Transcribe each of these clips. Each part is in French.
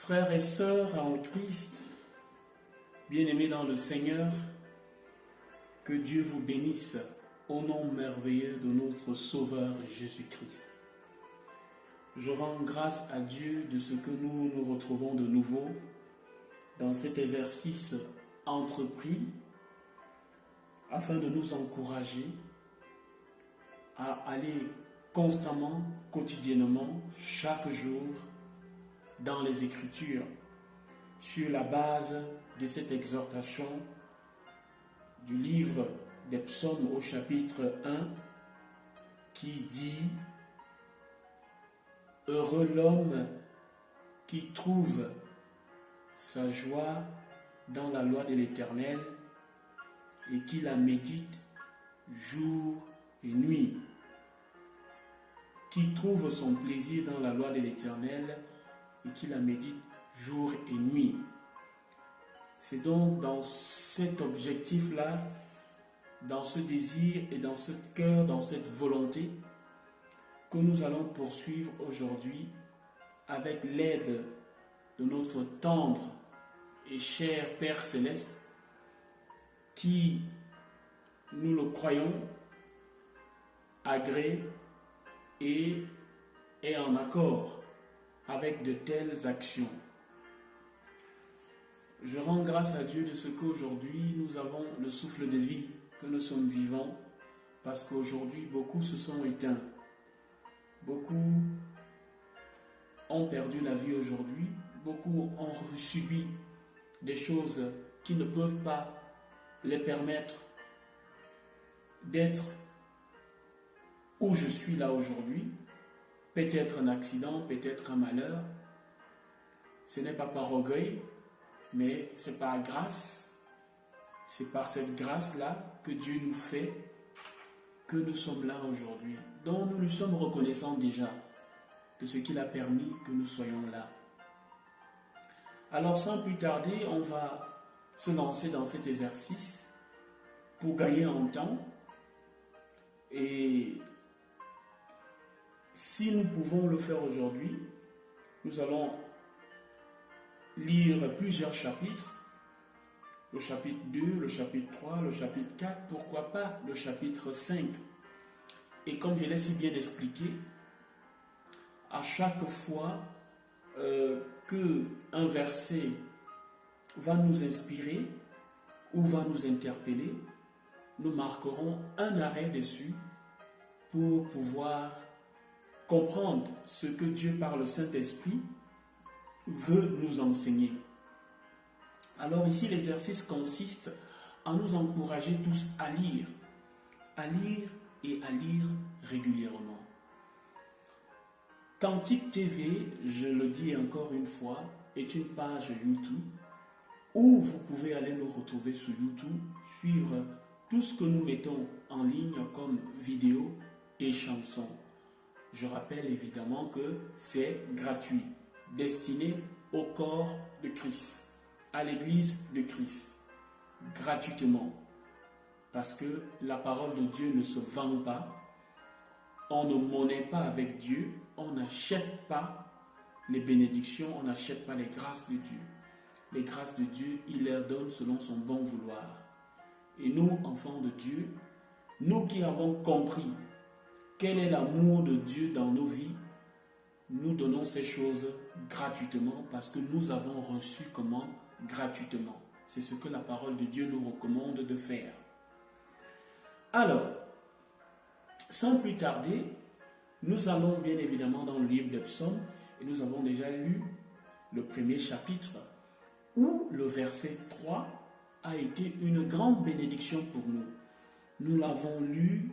Frères et sœurs en Christ, bien-aimés dans le Seigneur, que Dieu vous bénisse au nom merveilleux de notre Sauveur Jésus-Christ. Je rends grâce à Dieu de ce que nous nous retrouvons de nouveau dans cet exercice entrepris afin de nous encourager à aller constamment, quotidiennement, chaque jour dans les Écritures sur la base de cette exhortation du livre des Psaumes au chapitre 1 qui dit « Heureux l'homme qui trouve sa joie dans la loi de l'Éternel et qui la médite jour et nuit. » Qui trouve son plaisir dans la loi de l'Éternel et qui la médite jour et nuit. C'est donc dans cet objectif-là, dans ce désir et dans ce cœur, dans cette volonté, que nous allons poursuivre aujourd'hui avec l'aide de notre tendre et cher Père Céleste qui, nous le croyons, agrée et est en accord avec de telles actions. Je rends grâce à Dieu de ce qu'aujourd'hui nous avons le souffle de vie, que nous sommes vivants, parce qu'aujourd'hui beaucoup se sont éteints. Beaucoup ont perdu la vie aujourd'hui, beaucoup ont subi des choses qui ne peuvent pas les permettre d'être où je suis là aujourd'hui. Peut-être un accident, peut-être un malheur. Ce n'est pas par orgueil, mais c'est par grâce. C'est par cette grâce-là que Dieu nous fait que nous sommes là aujourd'hui. Donc nous lui sommes reconnaissants déjà de ce qu'il a permis que nous soyons là. Alors sans plus tarder, on va se lancer dans cet exercice pour gagner en temps. Et si nous pouvons le faire aujourd'hui, nous allons lire plusieurs chapitres. Le chapitre 2, le chapitre 3, le chapitre 4, pourquoi pas le chapitre 5. Et comme je l'ai si bien expliqué, à chaque fois qu'un verset va nous inspirer ou va nous interpeller, nous marquerons un arrêt dessus pour pouvoir comprendre ce que Dieu par le Saint-Esprit veut nous enseigner. Alors ici, l'exercice consiste à nous encourager tous à lire et à lire régulièrement. Cantique TV, je le dis encore une fois, est une page YouTube où vous pouvez aller nous retrouver sur YouTube, suivre tout ce que nous mettons en ligne comme vidéos et chansons. Je rappelle évidemment que c'est gratuit, destiné au corps de Christ, à l'église de Christ, gratuitement. Parce que la parole de Dieu ne se vend pas, on ne monnaie pas avec Dieu, on n'achète pas les bénédictions, on n'achète pas les grâces de Dieu. Les grâces de Dieu, il les donne selon son bon vouloir. Et nous, enfants de Dieu, nous qui avons compris quel est l'amour de Dieu dans nos vies, nous donnons ces choses gratuitement parce que nous avons reçu comment? Gratuitement. C'est ce que la parole de Dieu nous recommande de faire. Alors, sans plus tarder, nous allons bien évidemment dans le livre des Psaumes et nous avons déjà lu le premier chapitre où le verset 3 a été une grande bénédiction pour nous. Nous l'avons lu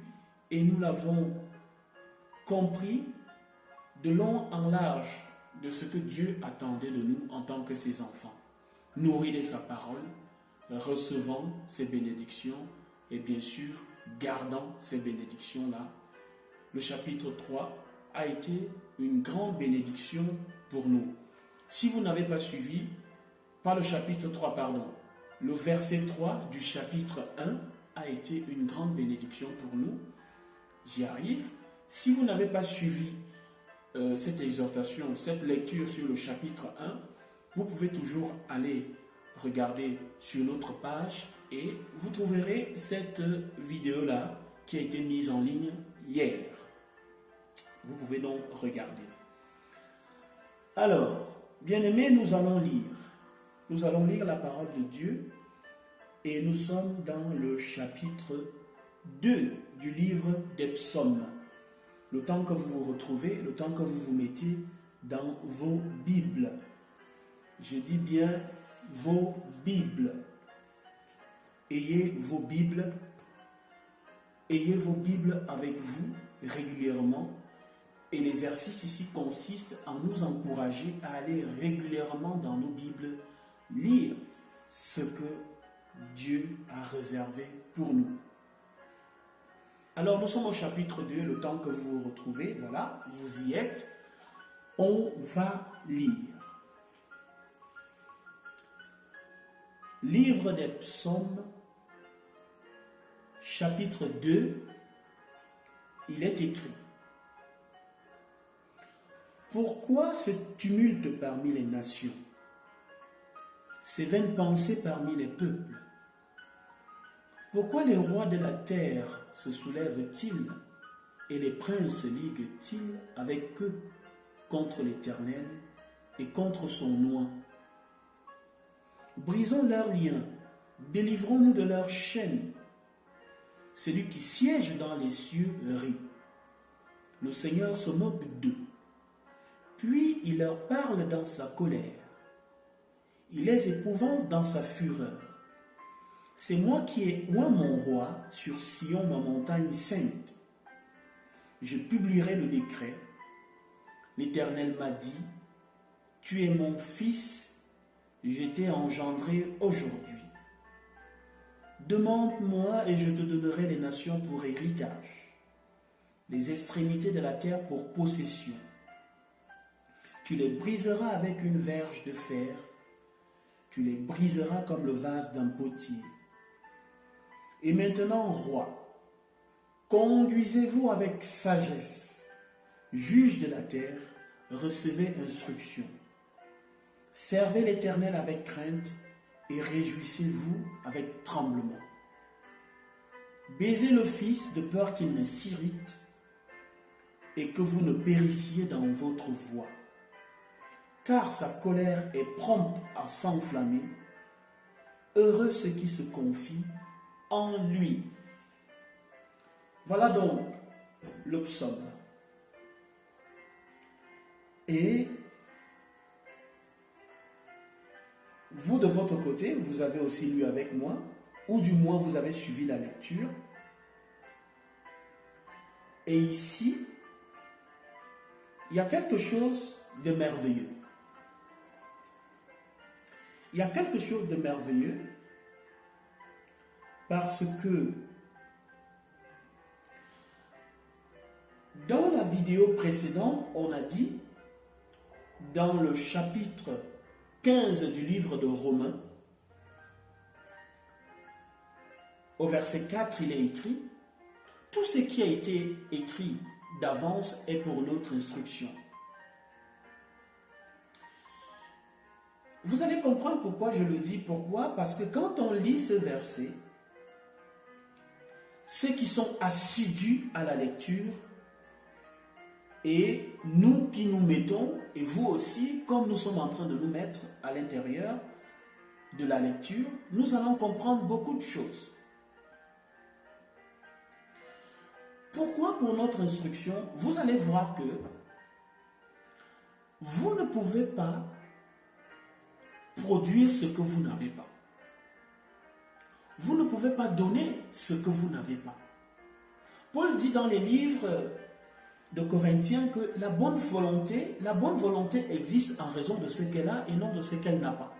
et nous l'avons compris de long en large de ce que Dieu attendait de nous en tant que ses enfants. Nourris de sa parole, recevant ses bénédictions et bien sûr gardant ces bénédictions-là. Le chapitre 3 a été une grande bénédiction pour nous. Si vous n'avez pas suivi, pas le chapitre 3, pardon, le verset 3 du chapitre 1 a été une grande bénédiction pour nous. J'y arrive. Si vous n'avez pas suivi cette exhortation, cette lecture sur le chapitre 1, vous pouvez toujours aller regarder sur notre page et vous trouverez cette vidéo-là qui a été mise en ligne hier. Vous pouvez donc regarder. Alors, bien-aimés, nous allons lire. Nous allons lire la parole de Dieu et nous sommes dans le chapitre 2 du livre des psaumes. Le temps que vous vous retrouvez, le temps que vous vous mettez dans vos Bibles. Je dis bien vos Bibles. Ayez vos Bibles avec vous régulièrement. Et l'exercice ici consiste à nous encourager à aller régulièrement dans nos Bibles, lire ce que Dieu a réservé pour nous. Alors nous sommes au chapitre 2, le temps que vous vous retrouvez, voilà, vous y êtes. On va lire. Livre des psaumes, chapitre 2, il est écrit. Pourquoi ce tumulte parmi les nations, ces vaines pensées parmi les peuples? Pourquoi les rois de la terre se soulèvent-ils et les princes liguent-ils avec eux contre l'Éternel et contre son nom? Brisons leurs liens, délivrons-nous de leurs chaînes. Celui qui siège dans les cieux rit. Le Seigneur se moque d'eux. Puis il leur parle dans sa colère. Il les épouvante dans sa fureur. C'est moi qui ai oint mon roi sur Sion, ma montagne sainte. Je publierai le décret. L'Éternel m'a dit, tu es mon fils, je t'ai engendré aujourd'hui. Demande-moi et je te donnerai les nations pour héritage, les extrémités de la terre pour possession. Tu les briseras avec une verge de fer, tu les briseras comme le vase d'un potier. Et maintenant, roi, conduisez-vous avec sagesse, juge de la terre, recevez instruction. Servez l'Éternel avec crainte et réjouissez-vous avec tremblement. Baisez le Fils de peur qu'il ne s'irrite et que vous ne périssiez dans votre voie. Car sa colère est prompte à s'enflammer. Heureux ceux qui se confient en lui. Voilà donc le psaume. Et vous, de votre côté, vous avez aussi lu avec moi, ou du moins vous avez suivi la lecture. Et ici, il y a quelque chose de merveilleux. Il y a quelque chose de merveilleux parce que dans la vidéo précédente, on a dit, dans le chapitre 15 du livre de Romains, au verset 4, il est écrit, tout ce qui a été écrit d'avance est pour notre instruction. Vous allez comprendre pourquoi je le dis. Pourquoi? Parce que quand on lit ce verset, ceux qui sont assidus à la lecture et nous qui nous mettons, et vous aussi, comme nous sommes en train de nous mettre à l'intérieur de la lecture, nous allons comprendre beaucoup de choses. Pourquoi pour notre instruction? Vous allez voir que vous ne pouvez pas produire ce que vous n'avez pas. Vous ne pouvez pas donner ce que vous n'avez pas. Paul dit dans les livres de Corinthiens que la bonne volonté existe en raison de ce qu'elle a et non de ce qu'elle n'a pas.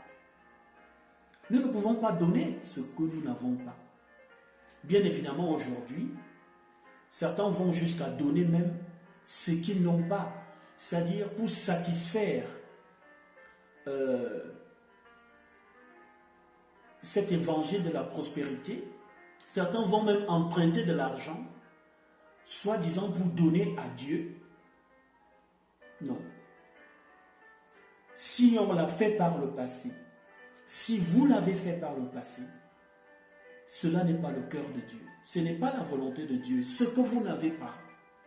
Nous ne pouvons pas donner ce que nous n'avons pas. Bien évidemment, aujourd'hui, certains vont jusqu'à donner même ce qu'ils n'ont pas, c'est-à-dire pour satisfaire cet évangile de la prospérité. Certains vont même emprunter de l'argent, soi-disant pour donner à Dieu. Non. si on l'a fait par le passé, si vous l'avez fait par le passé, cela n'est pas le cœur de Dieu. Ce n'est pas la volonté de Dieu. Ce que vous n'avez pas,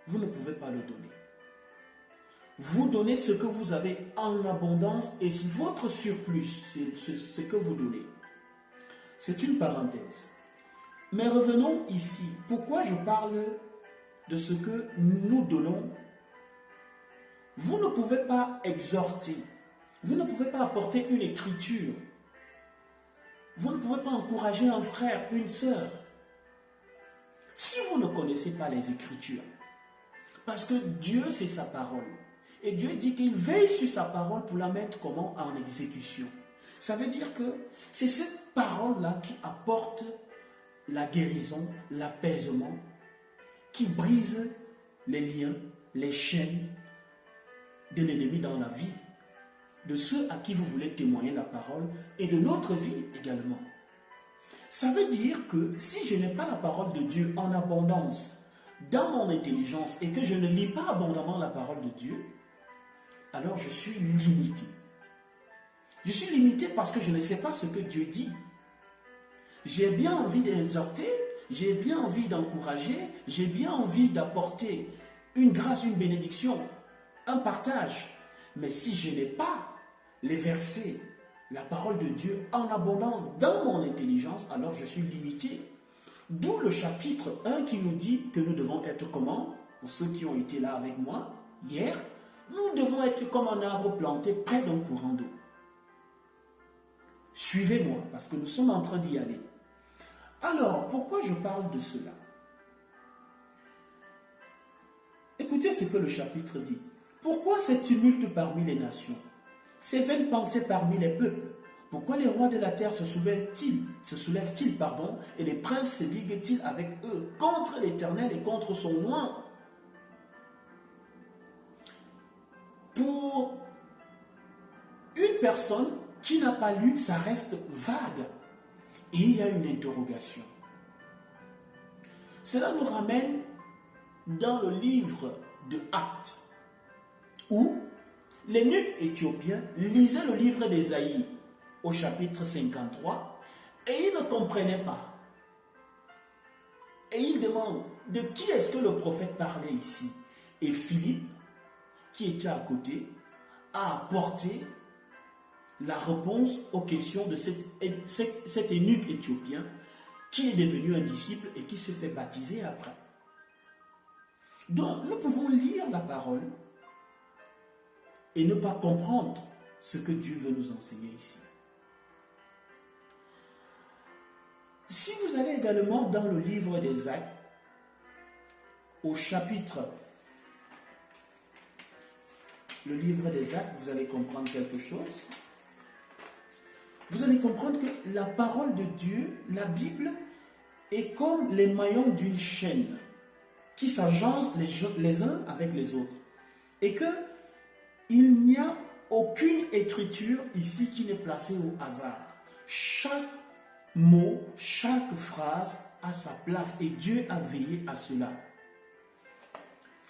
vous ne pouvez pas le donner. Vous donnez ce que vous avez en abondance et votre surplus, c'est ce que vous donnez. C'est une parenthèse. Mais revenons ici. Pourquoi je parle de ce que nous donnons? Vous ne pouvez pas exhorter. Vous ne pouvez pas apporter une écriture. Vous ne pouvez pas encourager un frère, une sœur. Si vous ne connaissez pas les Écritures, parce que Dieu, c'est sa parole. Et Dieu dit qu'il veille sur sa parole pour la mettre comment? En exécution. Ça veut dire que c'est cette parole-là qui apporte la guérison, l'apaisement, qui brise les liens, les chaînes de l'ennemi dans la vie, de ceux à qui vous voulez témoigner la parole et de notre vie également. Ça veut dire que si je n'ai pas la parole de Dieu en abondance dans mon intelligence et que je ne lis pas abondamment la parole de Dieu, alors je suis limité. Je suis limité parce que je ne sais pas ce que Dieu dit. J'ai bien envie d'exhorter, j'ai bien envie d'encourager, j'ai bien envie d'apporter une grâce, une bénédiction, un partage. Mais si je n'ai pas les versets, la parole de Dieu en abondance dans mon intelligence, alors je suis limité. D'où le chapitre 1 qui nous dit que nous devons être comment? Pour ceux qui ont été là avec moi hier, nous devons être comme un arbre planté près d'un courant d'eau. Suivez-moi, parce que nous sommes en train d'y aller. Alors, pourquoi je parle de cela? Écoutez ce que le chapitre dit. Pourquoi ces tumultes parmi les nations? Ces vaines pensées parmi les peuples? Pourquoi les rois de la terre se soulèvent-ils, et les princes se liguent-ils avec eux contre l'Éternel et contre son nom? Pour une personne qui n'a pas lu, ça reste vague. Et il y a une interrogation. Cela nous ramène dans le livre de Actes, où l'eunuque éthiopien lisait le livre d'Ésaïe au chapitre 53 et il ne comprenait pas. Et il demande de qui est-ce que le prophète parlait ici. Et Philippe, qui était à côté, a apporté la réponse aux questions de cet eunuque éthiopien qui est devenu un disciple et qui s'est fait baptiser après. Donc, nous pouvons lire la parole et ne pas comprendre ce que Dieu veut nous enseigner ici. Si vous allez également dans le livre des Actes, au chapitre, le livre des Actes, vous allez comprendre quelque chose. Vous allez comprendre que la parole de Dieu, la Bible, est comme les maillons d'une chaîne qui s'agencent les uns avec les autres. Et qu'il n'y a aucune écriture ici qui n'est placée au hasard. Chaque mot, chaque phrase a sa place et Dieu a veillé à cela.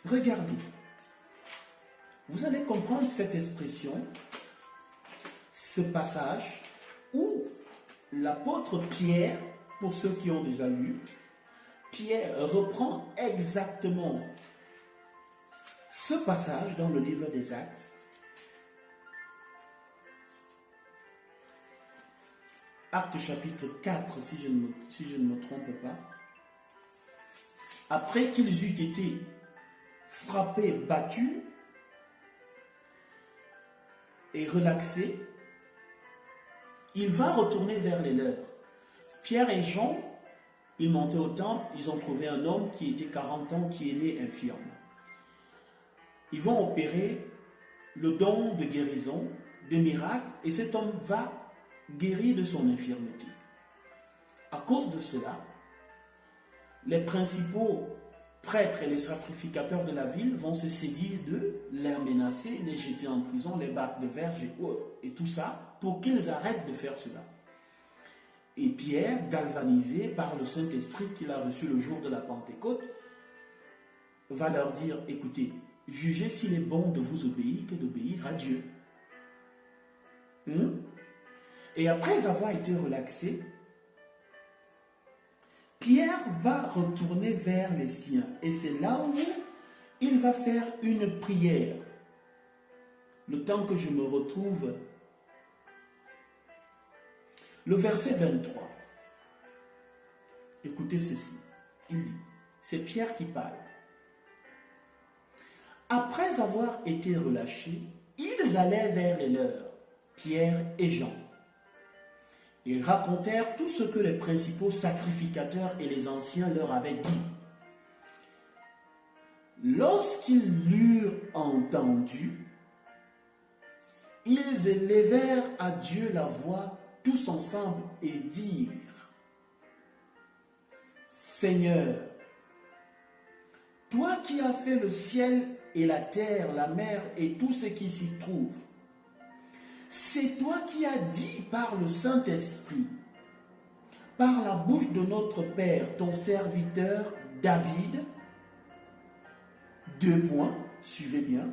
Regardez. Vous allez comprendre cette expression, ce passage où l'apôtre Pierre, pour ceux qui ont déjà lu, Pierre reprend exactement ce passage dans le livre des Actes. Actes chapitre 4, si je ne me trompe pas. Après qu'ils eussent été frappés, battus et relaxés, il va retourner vers les leurs. Pierre et Jean, ils montaient au temple, ils ont trouvé un homme qui était 40 ans, qui est né infirme. Ils vont opérer le don de guérison, de miracle, et cet homme va guérir de son infirmité. À cause de cela, les principaux prêtres et les sacrificateurs de la ville vont se saisir d'eux, les menacer, les jeter en prison, les battre de verge et tout ça, pour qu'ils arrêtent de faire cela. Et Pierre, galvanisé par le Saint-Esprit qu'il a reçu le jour de la Pentecôte, va leur dire, écoutez, jugez s'il est bon de vous obéir que d'obéir à Dieu. Et après avoir été relaxé, Pierre va retourner vers les siens. Et c'est là où il va faire une prière. Le temps que je me retrouve, le verset 23. Écoutez ceci. Il dit, c'est Pierre qui parle. Après avoir été relâchés, ils allaient vers les leurs, Pierre et Jean. Ils racontèrent tout ce que les principaux sacrificateurs et les anciens leur avaient dit. Lorsqu'ils l'eurent entendu, ils élevèrent à Dieu la voix tous ensemble et dirent, Seigneur, toi qui as fait le ciel et la terre, la mer et tout ce qui s'y trouve, c'est toi qui as dit par le Saint-Esprit, par la bouche de notre Père, ton serviteur David, suivez bien,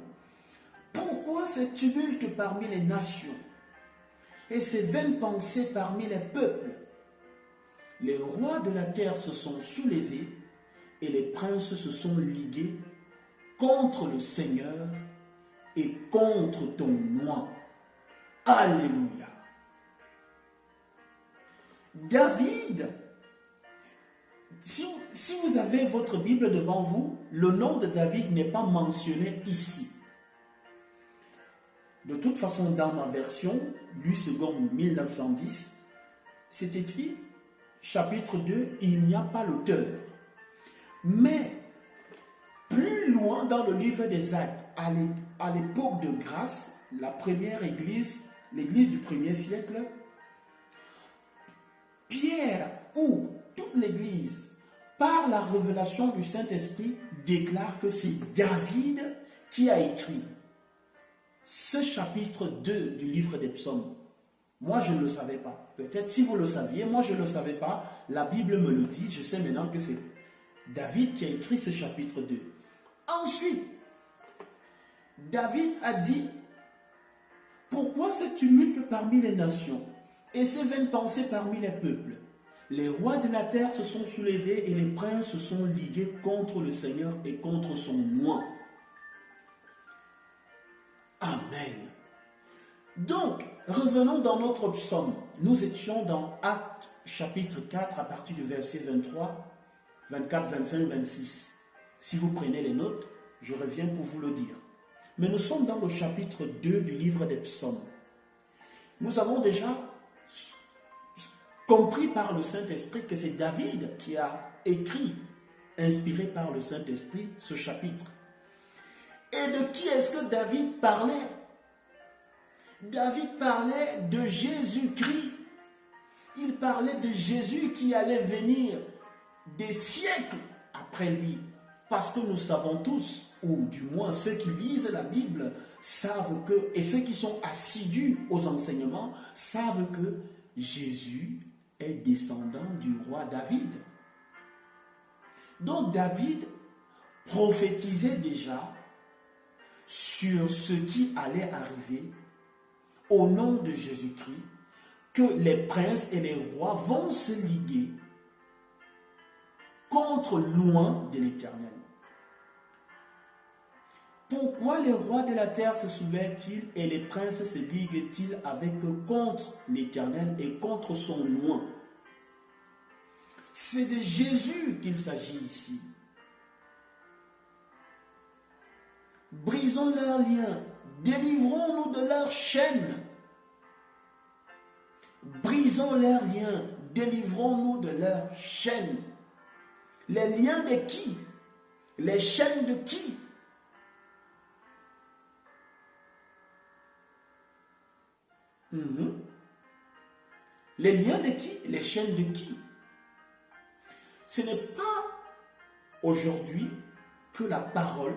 pourquoi ce tumulte parmi les nations et ces vaines pensées parmi les peuples? Les rois de la terre se sont soulevés et les princes se sont ligués contre le Seigneur et contre ton nom. Alléluia. David, si vous avez votre Bible devant vous, le nom de David n'est pas mentionné ici. De toute façon, dans ma version, Louis II 1910, c'est écrit, chapitre 2, il n'y a pas l'auteur. Mais, plus loin dans le livre des Actes, à l'époque de grâce, la première église, l'église du 1er siècle, Pierre ou toute l'église, par la révélation du Saint-Esprit, déclare que c'est David qui a écrit ce chapitre 2 du livre des psaumes. Moi, je ne le savais pas. Peut-être si vous le saviez, moi, je ne le savais pas. La Bible me le dit. Je sais maintenant que c'est David qui a écrit ce chapitre 2. Ensuite, David a dit, pourquoi ce tumulte parmi les nations et ces vaines pensées parmi les peuples? Les rois de la terre se sont soulevés et les princes se sont ligués contre le Seigneur et contre son nom. Amen. Donc, revenons dans notre psaume. Nous étions dans Actes chapitre 4 à partir du verset 23, 24, 25, 26. Si vous prenez les notes, je reviens pour vous le dire. Mais nous sommes dans le chapitre 2 du livre des psaumes. Nous avons déjà compris par le Saint-Esprit que c'est David qui a écrit, inspiré par le Saint-Esprit, ce chapitre. Et de qui est-ce que David parlait? David parlait de Jésus-Christ. Il parlait de Jésus qui allait venir des siècles après lui. Parce que nous savons tous, ou du moins ceux qui lisent la Bible, savent que, et ceux qui sont assidus aux enseignements, savent que Jésus est descendant du roi David. Donc David prophétisait déjà sur ce qui allait arriver au nom de Jésus-Christ, que les princes et les rois vont se liguer contre loin de l'Éternel. Pourquoi les rois de la terre se soulèvent-ils et les princes se liguent-ils avec eux contre l'Éternel et contre son nom? C'est de Jésus qu'il s'agit ici. Brisons leurs liens, délivrons-nous de leurs chaînes. Brisons leurs liens, délivrons-nous de leurs chaînes. Les liens de qui? Les chaînes de qui? Les liens de qui? Les chaînes de qui? Ce n'est pas aujourd'hui que la parole,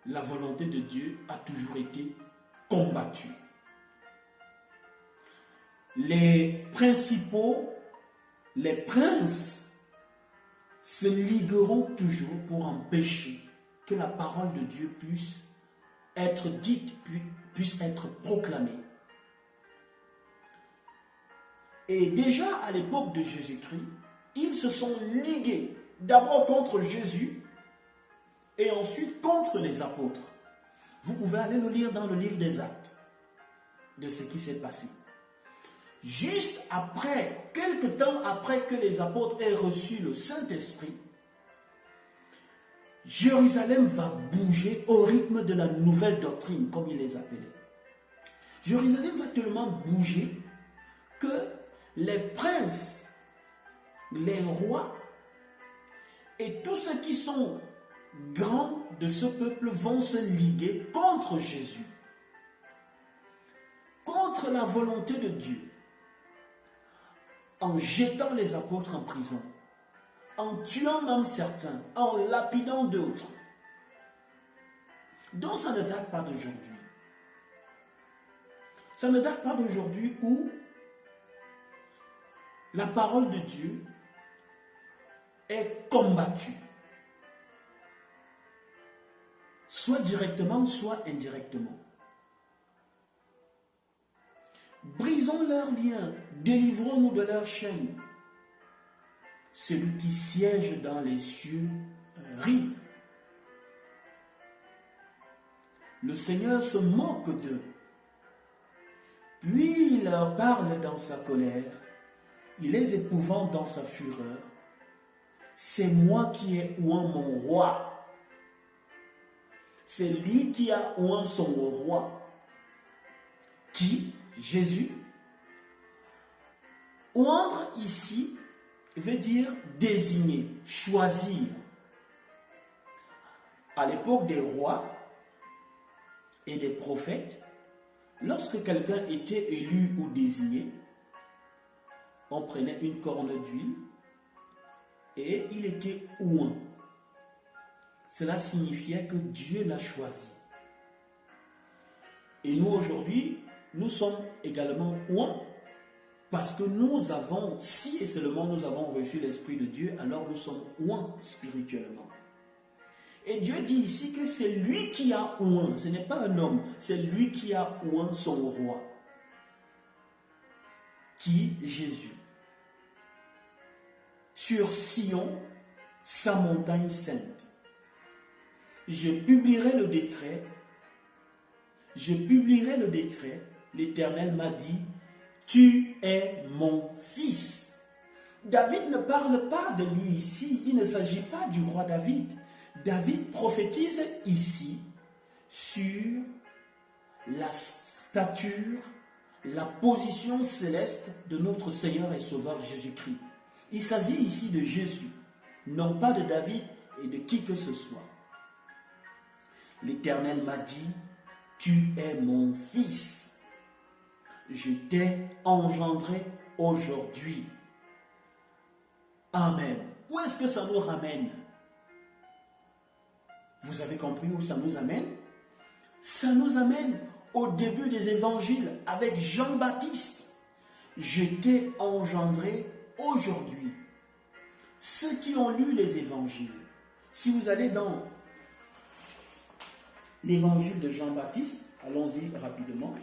la volonté de Dieu a toujours été combattue. Les principaux, les princes se ligueront toujours pour empêcher que la parole de Dieu puisse être dite, puisse être proclamée. Et déjà à l'époque de Jésus-Christ, ils se sont ligués d'abord contre Jésus et ensuite contre les apôtres. Vous pouvez aller le lire dans le livre des Actes, de ce qui s'est passé. Juste après, quelque temps après que les apôtres aient reçu le Saint-Esprit, Jérusalem va bouger au rythme de la nouvelle doctrine, comme il les appelait. Jérusalem va tellement bouger que les princes, les rois et tous ceux qui sont grands de ce peuple vont se liguer contre Jésus, contre la volonté de Dieu, en jetant les apôtres en prison, en tuant même certains, en lapidant d'autres. Donc ça ne date pas d'aujourd'hui. Ça ne date pas d'aujourd'hui où la parole de Dieu est combattue, soit directement, soit indirectement. Brisons leurs liens, délivrons-nous de leurs chaînes. Celui qui siège dans les cieux rit. Le Seigneur se moque d'eux. Puis il leur parle dans sa colère. Il les épouvante dans sa fureur. C'est moi qui ai oint mon roi. C'est lui qui a oint son roi. Qui? Jésus. Oindre ici veut dire désigner, choisir. À l'époque des rois et des prophètes, lorsque quelqu'un était élu ou désigné, on prenait une corne d'huile et il était oint. Cela signifiait que Dieu l'a choisi. Et nous aujourd'hui, nous sommes également oints parce que nous avons, si et seulement nous avons reçu l'Esprit de Dieu, alors nous sommes oints spirituellement. Et Dieu dit ici que c'est lui qui a oint, ce n'est pas un homme, c'est lui qui a oint son roi, qui est Jésus. Sur Sion, sa montagne sainte, je publierai le décret, l'Éternel m'a dit, tu es mon fils. David ne parle pas de lui ici, il ne s'agit pas du roi David. David prophétise ici sur la stature, la position céleste de notre Seigneur et Sauveur Jésus-Christ. Il s'agit ici de Jésus, non pas de David et de qui que ce soit. L'Éternel m'a dit, tu es mon fils. Je t'ai engendré aujourd'hui. Amen. Où est-ce que ça nous ramène? Vous avez compris où ça nous amène? Ça nous amène au début des évangiles avec Jean-Baptiste. Je t'ai engendré aujourd'hui. Ceux qui ont lu les évangiles, si vous allez dans l'évangile de Jean-Baptiste, allons-y rapidement.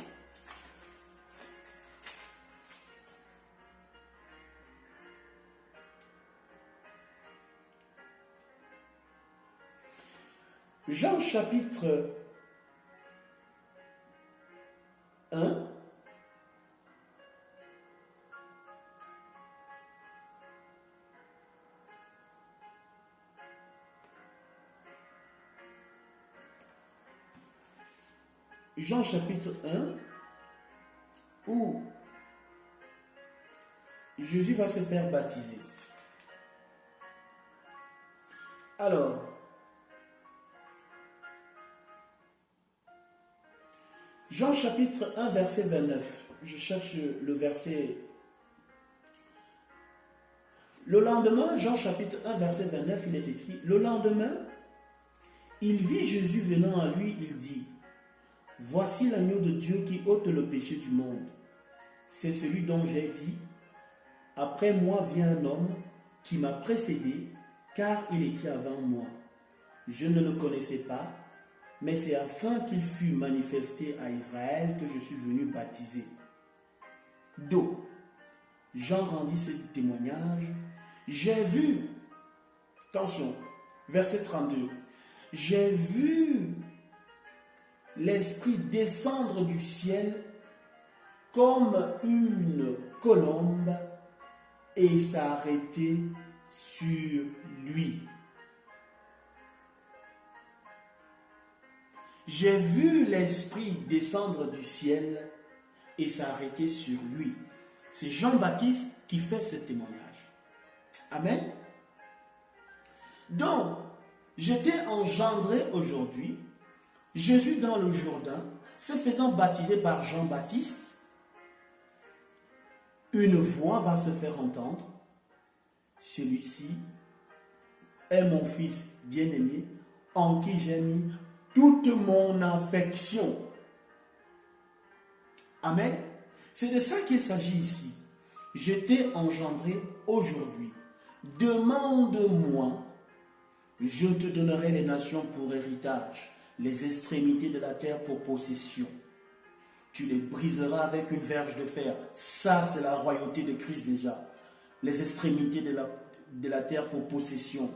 Jean chapitre 1, Jean chapitre 1, où Jésus va se faire baptiser. Alors, Jean chapitre 1, verset 29. Je cherche le verset. Le lendemain, Jean chapitre 1, verset 29, il est écrit, le lendemain, il vit Jésus venant à lui, il dit, voici l'agneau de Dieu qui ôte le péché du monde. C'est celui dont j'ai dit, après moi vient un homme qui m'a précédé, car il était avant moi. Je ne le connaissais pas, mais c'est afin qu'il fût manifesté à Israël que je suis venu baptiser d'eau. Jean rendit ce témoignage. J'ai vu, attention, verset 32, j'ai vu l'Esprit descendre du ciel comme une colombe et s'arrêter sur lui. J'ai vu l'Esprit descendre du ciel et s'arrêter sur lui. C'est Jean-Baptiste qui fait ce témoignage. Amen. Donc, j'étais engendré aujourd'hui, Jésus dans le Jourdain, se faisant baptiser par Jean-Baptiste, une voix va se faire entendre. Celui-ci est mon fils bien-aimé, en qui j'ai mis toute mon affection. Amen. C'est de ça qu'il s'agit ici. Je t'ai engendré aujourd'hui. Demande-moi, je te donnerai les nations pour héritage, les extrémités de la terre pour possession. Tu les briseras avec une verge de fer. Ça, c'est la royauté de Christ déjà. Les extrémités de la terre pour possession.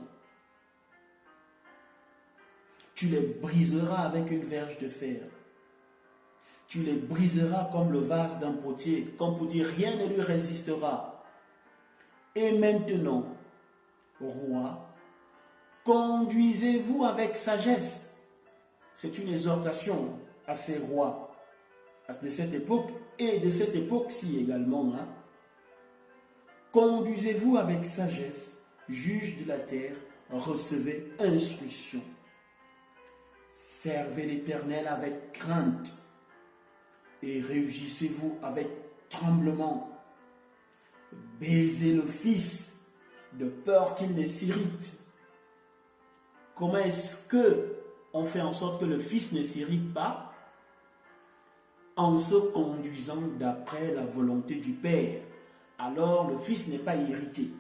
Tu les briseras avec une verge de fer. Tu les briseras comme le vase d'un potier. Comme pour dire, rien ne lui résistera. Et maintenant, roi, conduisez-vous avec sagesse. C'est une exhortation à ces rois de cette époque et de cette époque-ci également. Conduisez-vous avec sagesse, juge de la terre, recevez instruction. Servez l'Éternel avec crainte et réjouissez-vous avec tremblement. Baisez le Fils de peur qu'il ne s'irrite. Comment est-ce que on fait en sorte que le Fils ne s'irrite pas? En se conduisant d'après la volonté du Père. Alors le Fils n'est pas irrité.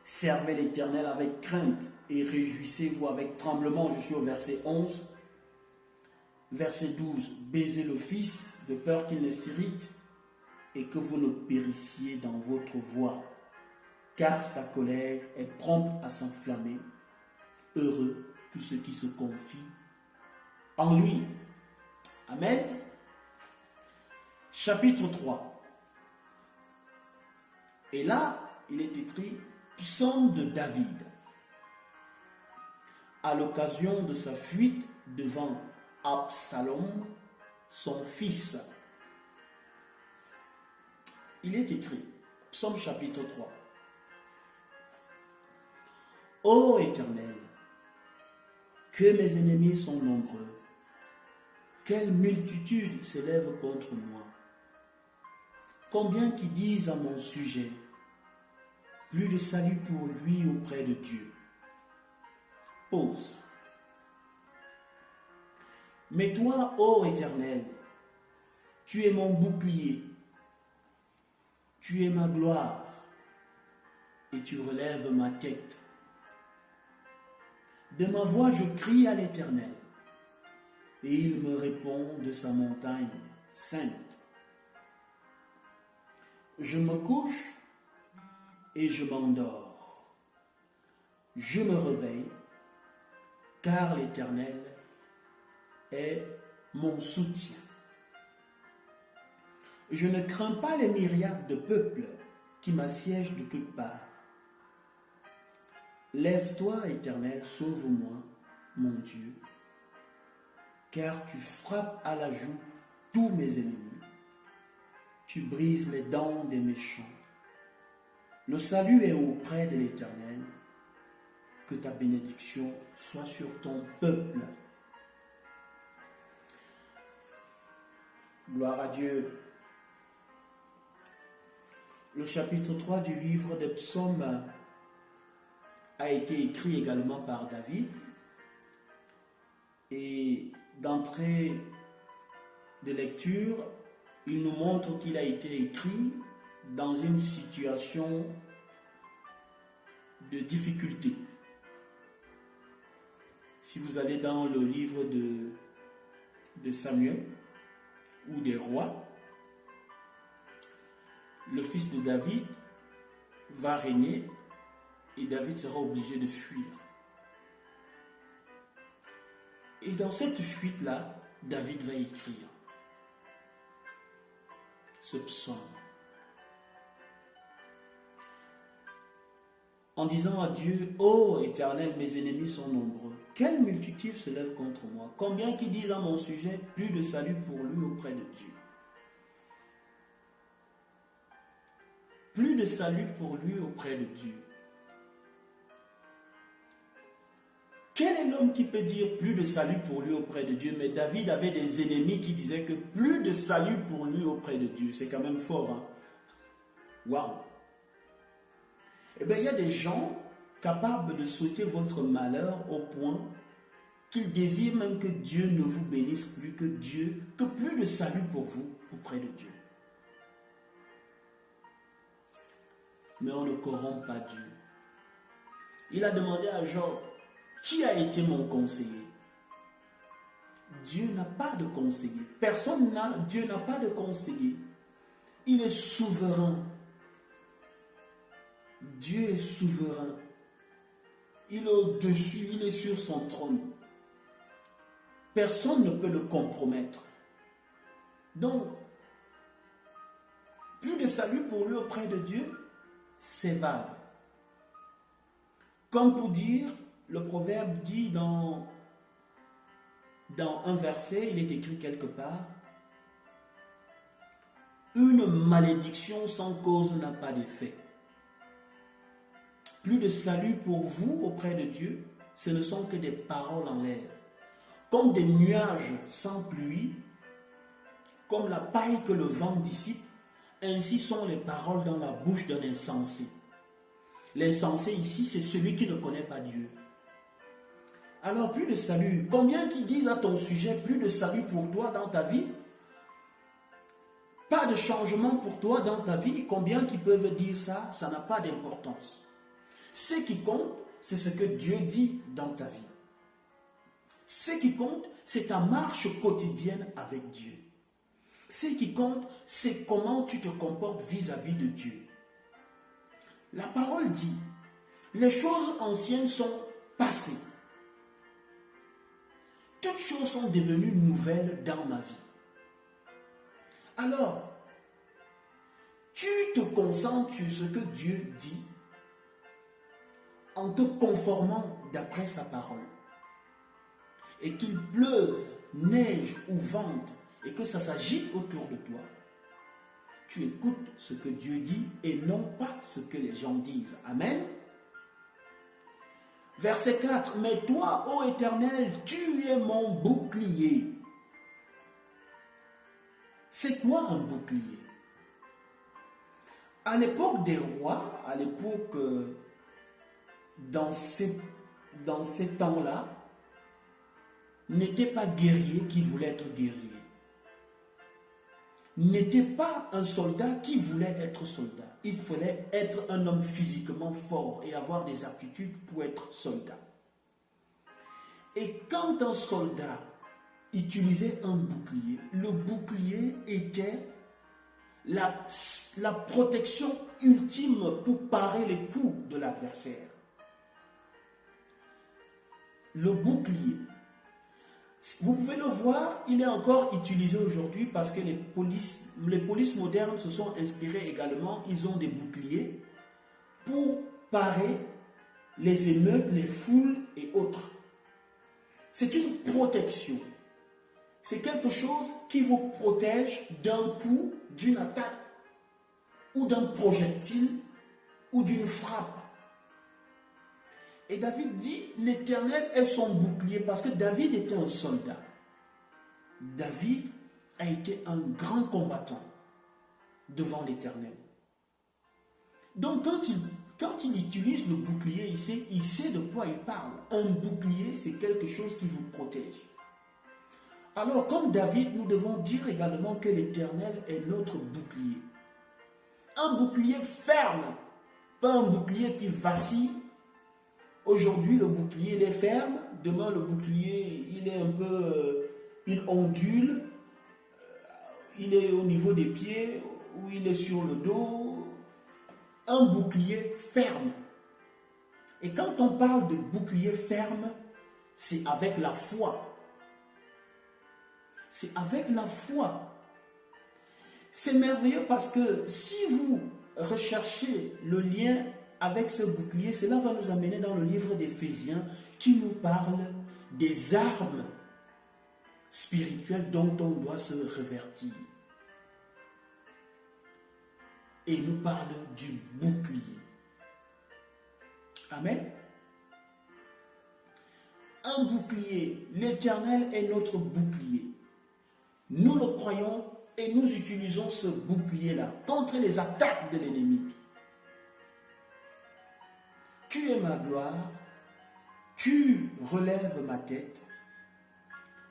Servez l'Éternel avec crainte et réjouissez-vous avec tremblement. Je suis au verset 11. Verset 12. Baisez le Fils de peur qu'il ne s'irrite et que vous ne périssiez dans votre voie, car sa colère est prompte à s'enflammer. Heureux tous ceux qui se confient en lui. Amen. Chapitre 3. Et là, il est écrit Psaume de David. À l'occasion de sa fuite devant Absalom, son fils. Il est écrit, Psaume chapitre 3. Ô Éternel, que mes ennemis sont nombreux. Quelle multitude s'élève contre moi. Combien qui disent à mon sujet, plus de salut pour lui auprès de Dieu. Pause. Mais toi, ô Éternel, tu es mon bouclier, tu es ma gloire, et tu relèves ma tête. De ma voix, je crie à l'Éternel, et il me répond de sa montagne sainte. Je me couche et je m'endors. Je me réveille, car l'Éternel est mon soutien. Je ne crains pas les myriades de peuples qui m'assiègent de toutes parts. Lève-toi, Éternel, sauve-moi, mon Dieu, car tu frappes à la joue tous mes ennemis. Tu brises les dents des méchants. Le salut est auprès de l'Éternel. Que ta bénédiction soit sur ton peuple. Gloire à Dieu. Le chapitre 3 du livre des Psaumes a été écrit également par David. Et d'entrée de lecture, il nous montre qu'il a été écrit dans une situation de difficulté. Si vous allez dans le livre de Samuel ou des rois, le fils de David va régner et David sera obligé de fuir. Et dans cette fuite-là, David va écrire ce psaume en disant à Dieu: ô Éternel, mes ennemis sont nombreux. Quelle multitude se lève contre moi? Combien qui disent à mon sujet: plus de salut pour lui auprès de Dieu. Plus de salut pour lui auprès de Dieu. Quel est l'homme qui peut dire plus de salut pour lui auprès de Dieu? Mais David avait des ennemis qui disaient que plus de salut pour lui auprès de Dieu. C'est quand même fort, hein? Waouh! Eh bien, il y a des gens capables de souhaiter votre malheur au point qu'ils désirent même que Dieu ne vous bénisse plus, que plus de salut pour vous auprès de Dieu. Mais on ne corrompt pas Dieu. Il a demandé à Job: qui a été mon conseiller? Dieu n'a pas de conseiller. Dieu n'a pas de conseiller. Il est souverain. Dieu est souverain. Il est au-dessus, il est sur son trône. Personne ne peut le compromettre. Donc, plus de salut pour lui auprès de Dieu, c'est vague. Comme pour dire, le proverbe dit dans un verset, il est écrit quelque part: une malédiction sans cause n'a pas d'effet. Plus de salut pour vous auprès de Dieu, ce ne sont que des paroles en l'air. Comme des nuages sans pluie, comme la paille que le vent dissipe, ainsi sont les paroles dans la bouche d'un insensé. L'insensé ici, c'est celui qui ne connaît pas Dieu. Alors, plus de salut. Combien qui disent à ton sujet plus de salut pour toi dans ta vie? Pas de changement pour toi dans ta vie. Combien qui peuvent dire ça? Ça n'a pas d'importance. Ce qui compte, c'est ce que Dieu dit dans ta vie. Ce qui compte, c'est ta marche quotidienne avec Dieu. Ce qui compte, c'est comment tu te comportes vis-à-vis de Dieu. La parole dit: les choses anciennes sont passées. Toutes choses sont devenues nouvelles dans ma vie. Alors, tu te concentres sur ce que Dieu dit en te conformant d'après sa parole. Et qu'il pleuve, neige ou vente, et que ça s'agite autour de toi, tu écoutes ce que Dieu dit et non pas ce que les gens disent. Amen. Verset 4. Mais toi, ô Éternel, tu es mon bouclier. C'est quoi un bouclier? À l'époque des rois, à l'époque, dans ces temps-là, n'était pas guerrier qui voulait être guerrier. N'était pas un soldat qui voulait être soldat. Il fallait être un homme physiquement fort et avoir des aptitudes pour être soldat. Et quand un soldat utilisait un bouclier, le bouclier était la protection ultime pour parer les coups de l'adversaire. Le bouclier, vous pouvez le voir, il est encore utilisé aujourd'hui parce que les polices modernes se sont inspirées également. Ils ont des boucliers pour parer les émeutes, les foules et autres. C'est une protection. C'est quelque chose qui vous protège d'un coup, d'une attaque, ou d'un projectile, ou d'une frappe. Et David dit, l'Éternel est son bouclier, parce que David était un soldat. David a été un grand combattant devant l'Éternel. Donc quand il utilise le bouclier, il sait de quoi il parle. Un bouclier, c'est quelque chose qui vous protège. Alors, comme David, nous devons dire également que l'Éternel est notre bouclier. Un bouclier ferme, pas un bouclier qui vacille. Aujourd'hui, le bouclier, il est ferme. Demain, le bouclier, il est un peu... il ondule. Il est au niveau des pieds, ou il est sur le dos, un bouclier ferme. Et quand on parle de bouclier ferme, c'est avec la foi. C'est avec la foi. C'est merveilleux parce que si vous recherchez le lien avec ce bouclier, cela va nous amener dans le livre d'Éphésiens qui nous parle des armes spirituelles dont on doit se revêtir. Et il nous parle du bouclier. Amen. Un bouclier, l'Éternel est notre bouclier. Nous le croyons et nous utilisons ce bouclier-là contre les attaques de l'ennemi. Tu es ma gloire, tu relèves ma tête.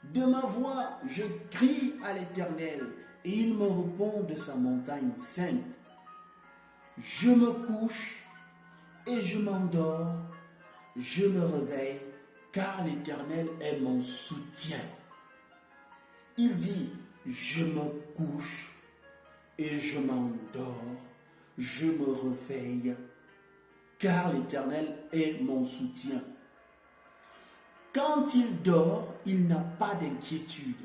De ma voix, je crie à l'Éternel et il me répond de sa montagne sainte. Je me couche et je m'endors, je me réveille, car l'Éternel est mon soutien. Il dit, je me couche et je m'endors, je me réveille, car l'Éternel est mon soutien. Quand il dort, il n'a pas d'inquiétude.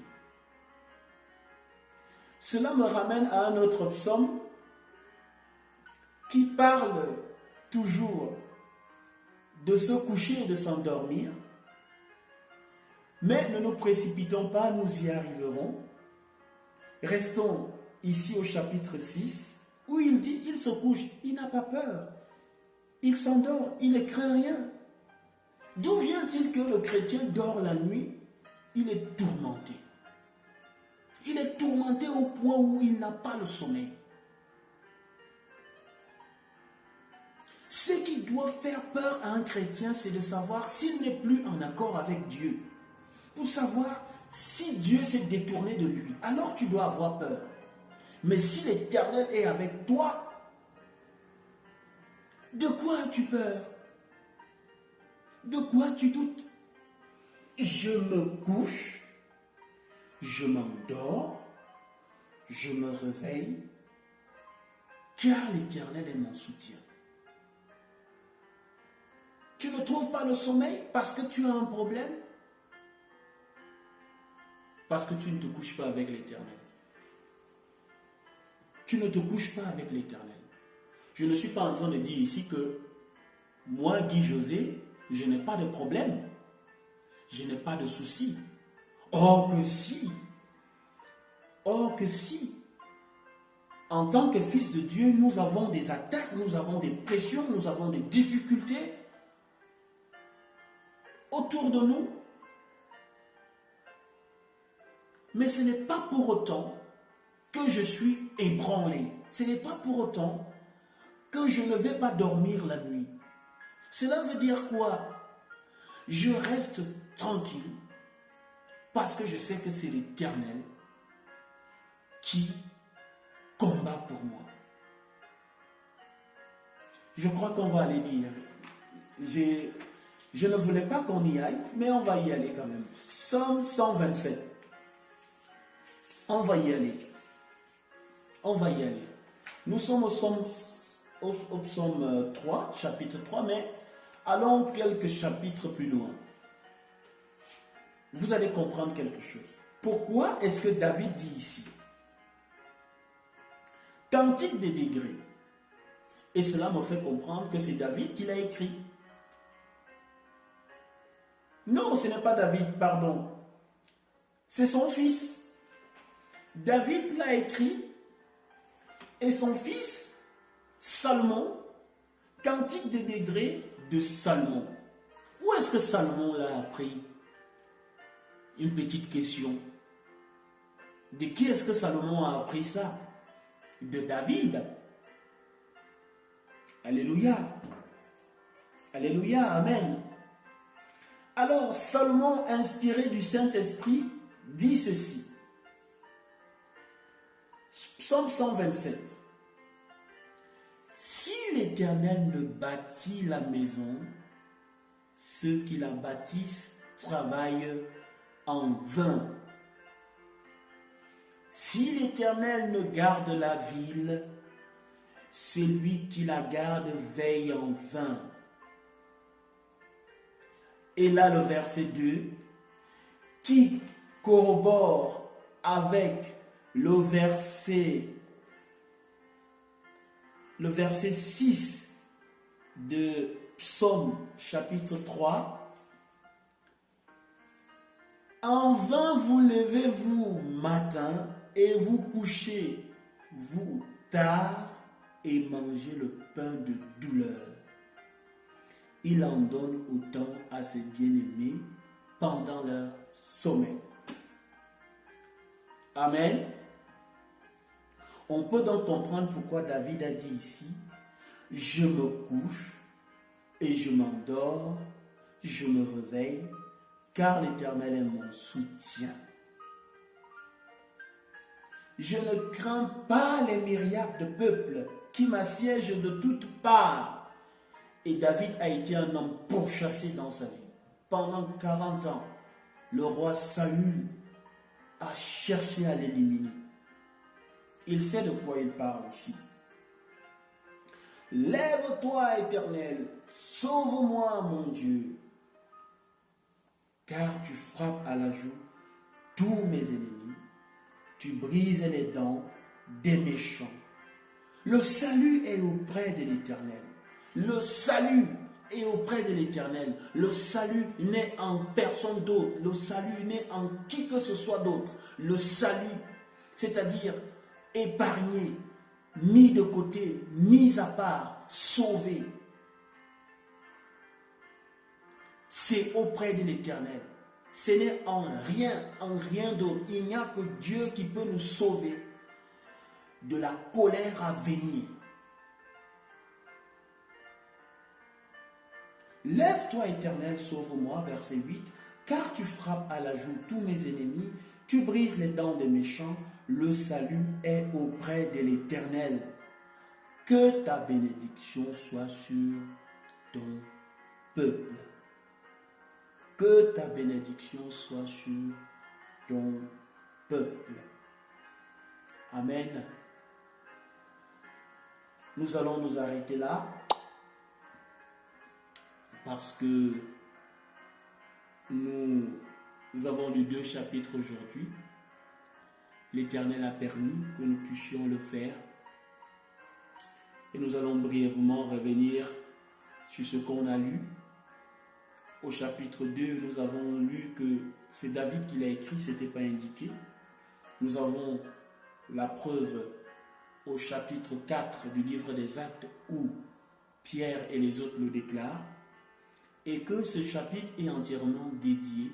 Cela me ramène à un autre psaume qui parle toujours de se coucher et de s'endormir. Mais ne nous précipitons pas, nous y arriverons. Restons ici au chapitre 6, où il dit, il se couche, il n'a pas peur. Il s'endort, il ne craint rien. D'où vient-il que le chrétien dort la nuit? Il est tourmenté. Il est tourmenté au point où il n'a pas le sommeil. Ce qui doit faire peur à un chrétien, c'est de savoir s'il n'est plus en accord avec Dieu. Pour savoir si Dieu s'est détourné de lui, alors tu dois avoir peur. Mais si l'Éternel est avec toi, de quoi as-tu peur? De quoi tu doutes? Je me couche, je m'endors, je me réveille, car l'Éternel est mon soutien. Tu ne trouves pas le sommeil parce que tu as un problème? Parce que tu ne te couches pas avec l'Éternel. Tu ne te couches pas avec l'Éternel. Je ne suis pas en train de dire ici que moi, Guy José, je n'ai pas de problème. Je n'ai pas de soucis. Oh que si! Oh que si! En tant que fils de Dieu, nous avons des attaques, nous avons des pressions, nous avons des difficultés autour de nous. Mais ce n'est pas pour autant que je suis ébranlé. Ce n'est pas pour autant que je ne vais pas dormir la nuit. Cela veut dire quoi? Je reste tranquille parce que je sais que c'est l'Éternel qui combat pour moi. Je crois qu'on va aller lire. Je ne voulais pas qu'on y aille, mais on va y aller quand même. Psaume 127. On va y aller. On va y aller. Nous sommes au psaume 3, chapitre 3, mais allons quelques chapitres plus loin. Vous allez comprendre quelque chose. Pourquoi est-ce que David dit ici? Cantique des degrés. Et cela me fait comprendre que c'est David qui l'a écrit. Non, ce n'est pas David, pardon. C'est son fils. David l'a écrit et son fils, Salomon, Cantique des degrés de Salomon. Où est-ce que Salomon l'a appris? Une petite question. De qui est-ce que Salomon a appris ça? De David. Alléluia. Alléluia, amen. Alors, Salomon, inspiré du Saint-Esprit, dit ceci. Psaume 127. Si l'Éternel ne bâtit la maison, ceux qui la bâtissent travaillent en vain. Si l'Éternel ne garde la ville, celui qui la garde veille en vain. Et là, le verset 2, qui corrobore avec le verset 6 de Psaume chapitre 3. En vain vous levez-vous matin et vous couchez-vous tard et mangez le pain de douleur. Il en donne autant à ses bien-aimés pendant leur sommeil. Amen. On peut donc comprendre pourquoi David a dit ici, je me couche et je m'endors, je me réveille, car l'Éternel est mon soutien. Je ne crains pas les myriades de peuples qui m'assiègent de toutes parts. Et David a été un homme pourchassé dans sa vie. Pendant 40 ans, le roi Saül a cherché à l'éliminer. Il sait de quoi il parle ici. Lève-toi, Éternel, sauve-moi, mon Dieu, car tu frappes à la joue tous mes ennemis, tu brises les dents des méchants. Le salut est auprès de l'Éternel. Le salut est auprès de l'Éternel. Le salut n'est en personne d'autre. Le salut n'est en qui que ce soit d'autre. Le salut, c'est-à-dire épargné, mis de côté, mis à part, sauvé. C'est auprès de l'Éternel. Ce n'est en rien d'autre. Il n'y a que Dieu qui peut nous sauver de la colère à venir. Lève-toi, Éternel, sauve-moi, verset 8, car tu frappes à la joue tous mes ennemis, tu brises les dents des méchants, le salut est auprès de l'Éternel. Que ta bénédiction soit sur ton peuple. Que ta bénédiction soit sur ton peuple. Amen. Nous allons nous arrêter là. Parce que nous avons lu 2 chapitres aujourd'hui. L'Éternel a permis que nous puissions le faire. Et nous allons brièvement revenir sur ce qu'on a lu. Au chapitre 2, nous avons lu que c'est David qui l'a écrit, ce n'était pas indiqué. Nous avons la preuve au chapitre 4 du livre des Actes où Pierre et les autres le déclarent. Et que ce chapitre est entièrement dédié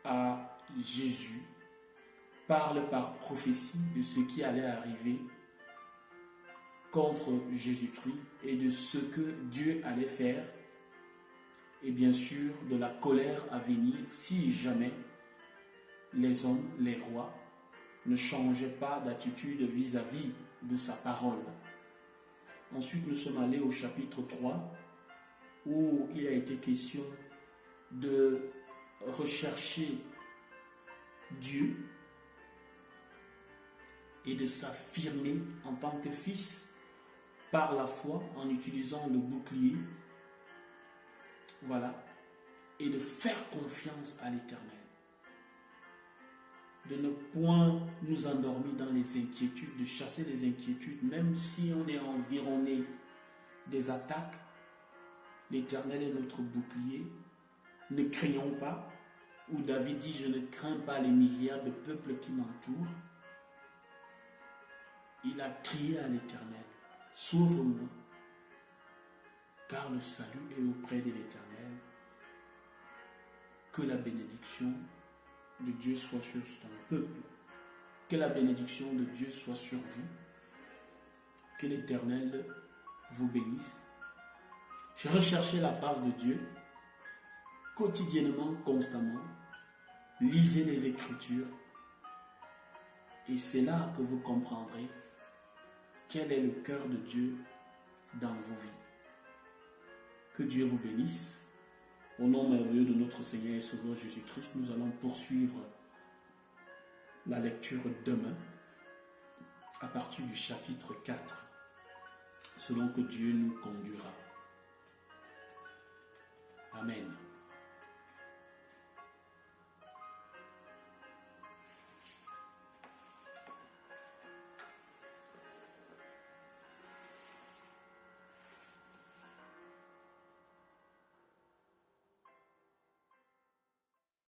à Jésus, parle par prophétie de ce qui allait arriver contre Jésus-Christ et de ce que Dieu allait faire, et bien sûr de la colère à venir si jamais les hommes, les rois, ne changeaient pas d'attitude vis-à-vis de sa parole. Ensuite, nous sommes allés au chapitre 3, où il a été question de rechercher Dieu et de s'affirmer en tant que fils par la foi en utilisant le bouclier, voilà, et de faire confiance à l'Éternel. De ne point nous endormir dans les inquiétudes, de chasser les inquiétudes, même si on est environné des attaques. L'Éternel est notre bouclier. Ne craignons pas. Où David dit, je ne crains pas les milliards de peuples qui m'entourent. Il a crié à l'Éternel, sauve-moi, car le salut est auprès de l'Éternel. Que la bénédiction de Dieu soit sur ton peuple. Que la bénédiction de Dieu soit sur vous. Que l'Éternel vous bénisse. Recherchez la face de Dieu quotidiennement, constamment. Lisez les Écritures et c'est là que vous comprendrez quel est le cœur de Dieu dans vos vies. Que Dieu vous bénisse. Au nom merveilleux de notre Seigneur et Sauveur Jésus-Christ, nous allons poursuivre la lecture demain. à partir du chapitre 4, selon que Dieu nous conduira. Amen.